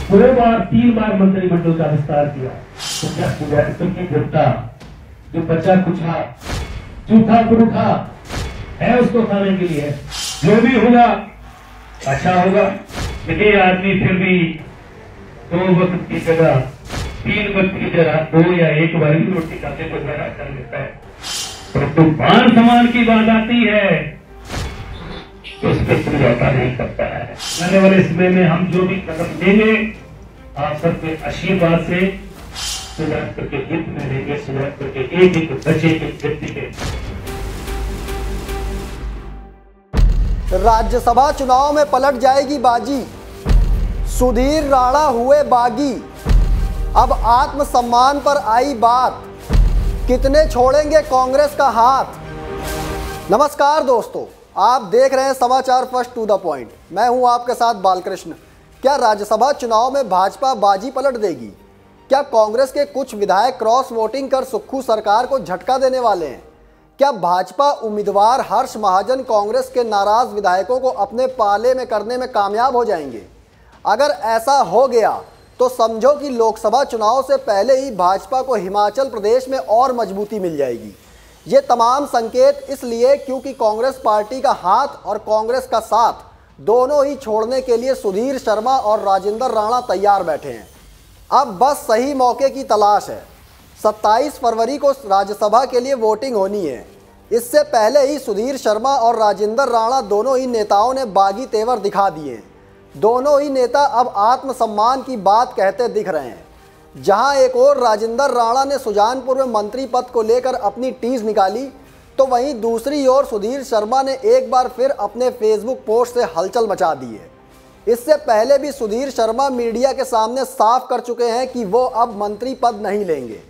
तीन बार मंत्रिमंडल का विस्तार किया, तो क्या सुजानपुर की जनता जो बचा कुछा झूठा पुरूठा है उसको खाने के लिए जो भी होगा अच्छा होगा। लेकिन आदमी फिर भी 2 वक्त की जगह 3 वक्त की जगह 2 या 1 वाली रोटी खाते को गुजारा कर लेता है। परंतु मान सम्मान की बात आती है तो उस पर समझौता नहीं करता है। आने वाले समय में हम जो भी कदम लेंगे आप सबके आशीर्वाद से सुजानपुर के हित में लेंगे, सुजानपुर के एक एक बच्चे के व्यक्ति के। राज्यसभा चुनाव में पलट जाएगी बाजी, सुधीर राणा हुए बागी। अब आत्मसम्मान पर आई बात, कितने छोड़ेंगे कांग्रेस का हाथ। नमस्कार दोस्तों, आप देख रहे हैं समाचार फर्स्ट टू द पॉइंट। मैं हूं आपके साथ बालकृष्ण। क्या राज्यसभा चुनाव में भाजपा बाजी पलट देगी? क्या कांग्रेस के कुछ विधायक क्रॉस वोटिंग कर सुक्खू सरकार को झटका देने वाले हैं? क्या भाजपा उम्मीदवार हर्ष महाजन कांग्रेस के नाराज विधायकों को अपने पाले में करने में कामयाब हो जाएंगे? अगर ऐसा हो गया तो समझो कि लोकसभा चुनाव से पहले ही भाजपा को हिमाचल प्रदेश में और मजबूती मिल जाएगी। ये तमाम संकेत इसलिए क्योंकि कांग्रेस पार्टी का हाथ और कांग्रेस का साथ दोनों ही छोड़ने के लिए सुधीर शर्मा और राजेंद्र राणा तैयार बैठे हैं। अब बस सही मौके की तलाश है। 27 फरवरी को राज्यसभा के लिए वोटिंग होनी है। इससे पहले ही सुधीर शर्मा और राजेंद्र राणा दोनों ही नेताओं ने बागी तेवर दिखा दिए हैं। दोनों ही नेता अब आत्मसम्मान की बात कहते दिख रहे हैं। जहां एक और राजेंद्र राणा ने सुजानपुर में मंत्री पद को लेकर अपनी टीज निकाली, तो वहीं दूसरी ओर सुधीर शर्मा ने एक बार फिर अपने फेसबुक पोस्ट से हलचल मचा दी है। इससे पहले भी सुधीर शर्मा मीडिया के सामने साफ कर चुके हैं कि वो अब मंत्री पद नहीं लेंगे।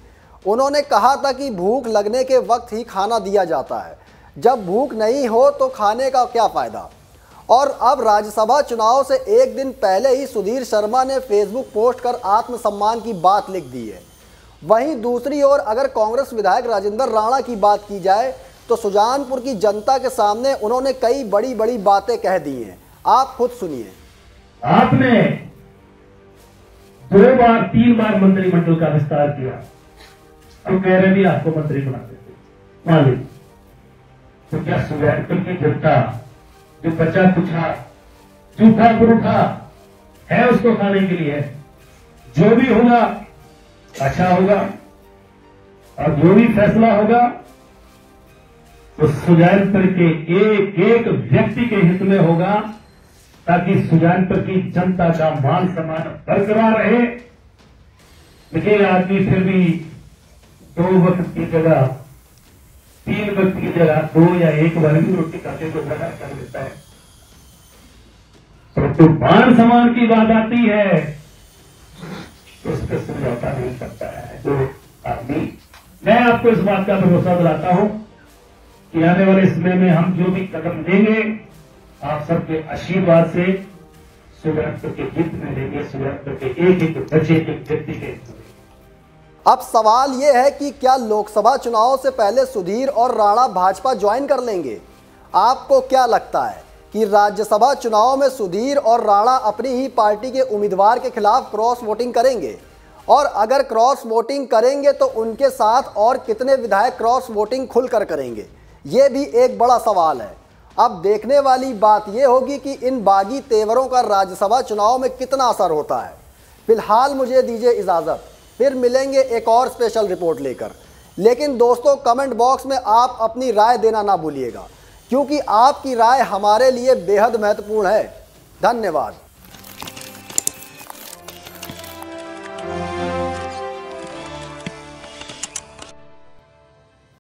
उन्होंने कहा था कि भूख लगने के वक्त ही खाना दिया जाता है, जब भूख नहीं हो तो खाने का क्या फ़ायदा। और अब राज्यसभा चुनाव से एक दिन पहले ही सुधीर शर्मा ने फेसबुक पोस्ट कर आत्मसम्मान की बात लिख दी है। वहीं दूसरी ओर अगर कांग्रेस विधायक राजेंद्र राणा की बात की जाए तो सुजानपुर की जनता के सामने उन्होंने कई बड़ी बड़ी बातें कह दी हैं। आप खुद सुनिए। आपने 3 बार मंत्रिमंडल का विस्तार किया, तो कह रहे भी आपको मंत्री बना देते मालिक। तो क्या सुजानपुर की जनता जो बचा कुछा झूठा पुरूठा है उसको खाने के लिए जो भी होगा अच्छा होगा, और जो भी फैसला होगा तो सुजानपुर के एक एक व्यक्ति के हित में होगा, ताकि सुजानपुर की जनता का मान सम्मान बरकरार रहे। लेकिन आदमी फिर भी 2 वक्त की जगह 3 वक्त की जगह 2 या 1 वाली रोटी खाते को गुजारा कर लेता है। परंतु मान सम्मान की बात आती है तो उस पर समझौता नहीं करता है जो आदमी। मैं आपको इस बात का भरोसा दिलाता हूं कि आने वाले समय में हम जो भी कदम लेंगे आप सबके आशीर्वाद से सुजानपुर के हित में लेंगे, सुजानपुर के एक एक बच्चे के व्यक्ति के। अब सवाल यह है कि क्या लोकसभा चुनाव से पहले सुधीर और राणा भाजपा ज्वाइन कर लेंगे? आपको क्या लगता है कि राज्यसभा चुनाव में सुधीर और राणा अपनी ही पार्टी के उम्मीदवार के खिलाफ क्रॉस वोटिंग करेंगे? और अगर क्रॉस वोटिंग करेंगे तो उनके साथ और कितने विधायक क्रॉस वोटिंग खुलकर करेंगे? ये भी एक बड़ा सवाल है। अब देखने वाली बात यह होगी कि इन बागी तेवरों का राज्यसभा चुनाव में कितना असर होता है। फिलहाल मुझे दीजिए इजाज़त, फिर मिलेंगे एक और स्पेशल रिपोर्ट लेकर। लेकिन दोस्तों, कमेंट बॉक्स में आप अपनी राय देना ना भूलिएगा, क्योंकि आपकी राय हमारे लिए बेहद महत्वपूर्ण है। धन्यवाद।